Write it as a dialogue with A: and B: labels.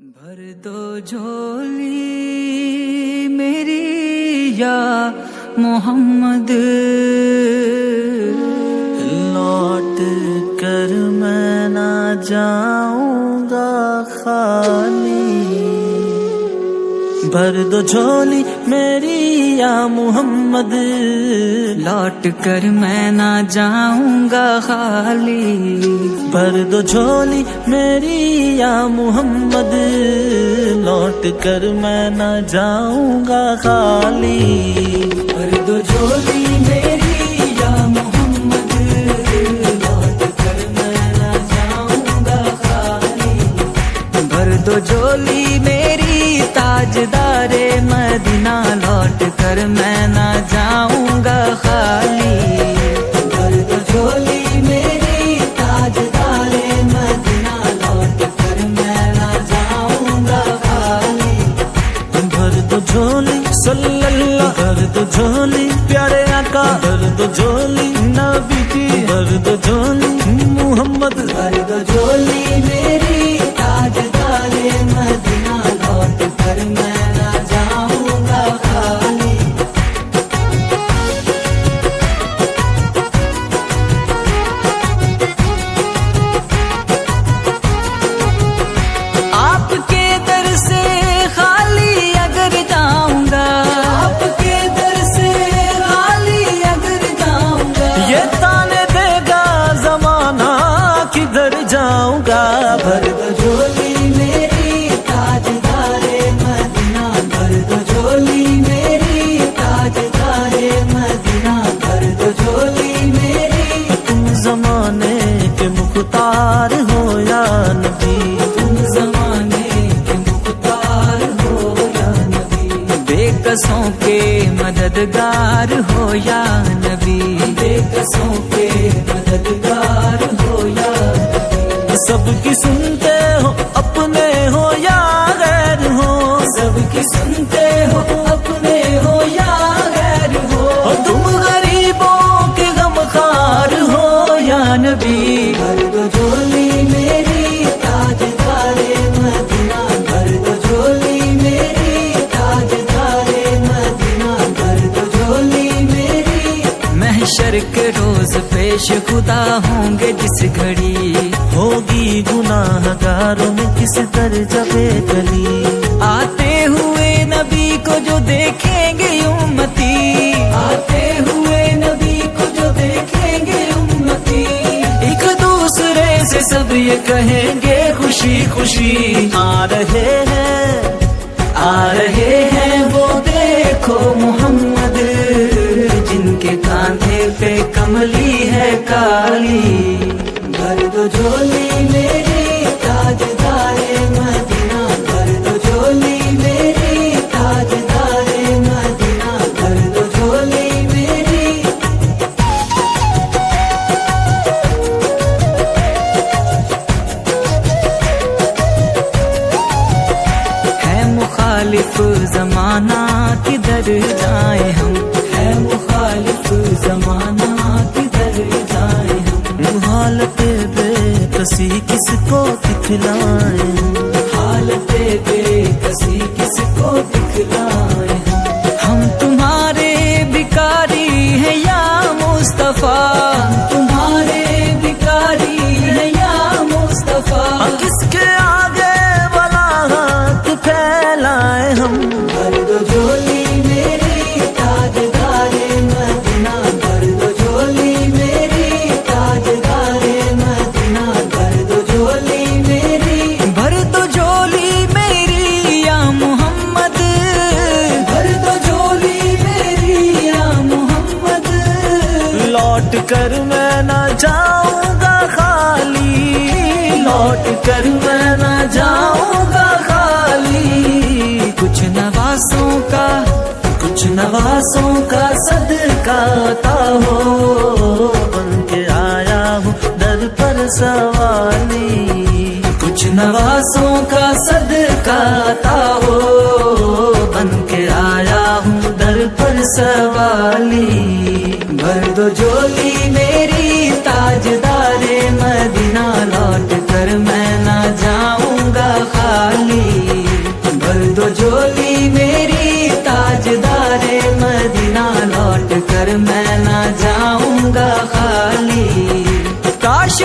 A: بھر دو جھولی میری یا محمد،
B: لوٹ کر میں نہ جاؤں گا خالی۔ بھر دو جھولی میری یا محمد،
A: لوٹ کر میں نہ جاؤں گا خالی۔
B: بھر دو جھولی میری یا محمد، لوٹ کر میں نہ جاؤں گا خالی۔
A: بھر دو جھولی میری یا محمد، لوٹ کر میں نہ جاؤں گا خالی۔ بھر دو جھولی میری تاجدار مدینہ، لوٹ کر میں نہ جاؤں گا خالی۔ بھر دو جھولی میری تاجدار مدینہ، لوٹ کر میں نہ جاؤں گا خالی۔
B: بھر دو جھولی صلی اللہ، بھر دو جھولی پیارے آقا، بھر دو جھولی نبی کی، بھر دو جھولی محمد۔
A: بھر دو جھولی میری تاجدار مدینہ، لوٹ کر میں نہ جاؤں گا خالی۔ آپ کے در سے خالی اگر جاؤں گا، آپ کے در سے خالی اگر جاؤں گا،
B: یہ تانے دے گا زمانہ کدھر جاؤں گا۔
A: بھر دو جھولی میری تاجدار مدینہ، بھر دو جھولی میری تاجدار مدینہ، بھر دو جھولی میری۔
B: تم زمانے کے مختار ہو یا نبی،
A: تم زمانے کے مختار ہو یا نبی، بے کسوں کے مددگار ہو یا نبی، بے کسوں کے مددگار ہو یا نبی۔
B: سب کی سنتے ہو اپنے ہو یا غیر ہو،
A: سب کی سنتے ہو اپنے ہو یا غیر ہو،
B: اور تم غریبوں کے غمخوار ہو یا نبی۔
A: بھر دو جھولی میری تاجدار مدینہ، بھر دو جھولی میری تاجدار مدینہ، بھر دو جھولی میری۔ محشر کے روز پیش خدا ہوں گے جس گھڑی،
B: ہوگی گناہ گاروں میں کس درجہ بے گلی،
A: آتے ہوئے نبی کو جو دیکھیں گے امتی، آتے ہوئے نبی کو جو دیکھیں گے امتی،
B: ایک دوسرے سے سب یہ کہیں گے خوشی خوشی، آ رہے ہیں
A: وہ دیکھو محمد، جن کے کاندھے پہ کملی ہے کالی۔ بھر دو جھولی میری تاجدار مدینہ، بھر دو جھولی میری تاجدار مدینہ، بھر دو جھولی میری۔ ہے مخالف زمانہ کدھر جائیں ہم، ہے مخالف زمانہ کدھر جائیں ہم،
B: حالت بے کسی کس کو دکھلائیں،
A: حالت بے کسی کس کو دکھلائیں ہم تمہارے بھکاری ہیں یا مصطفیٰ، تمہارے بھکاری ہیں یا مصطفیٰ،
B: کس کے آگے بلا ہاتھ پھیلائیں ہم۔
A: بھر دو جھولی میری تاجدار مدینہ، بھر دو جھولی میری تاجدار مدینہ، بھر دو جھولی میری۔ بھر دو جھولی میری یا محمد، بھر دو جھولی میری یا محمد،
B: لوٹ کر میں نہ جاؤں گا خالی،
A: لوٹ کر میں نہ جاؤں گا خالی۔ کچھ نواسوں کا صدقہ عطا ہو،
B: بن کے آیا ہوں در پر سوالی،
A: کچھ نواسوں کا صدقہ عطا ہو، بن کے آیا ہوں در پر سوالی۔ بھر دو جھولی میری تاجدار مدینہ، لوٹ کر میں نہ جاؤں گا خالی۔ خالی بھر دو جھولی میری تاجدار مدینہ لوٹ کر میں نہ جاؤں گا خالی کاش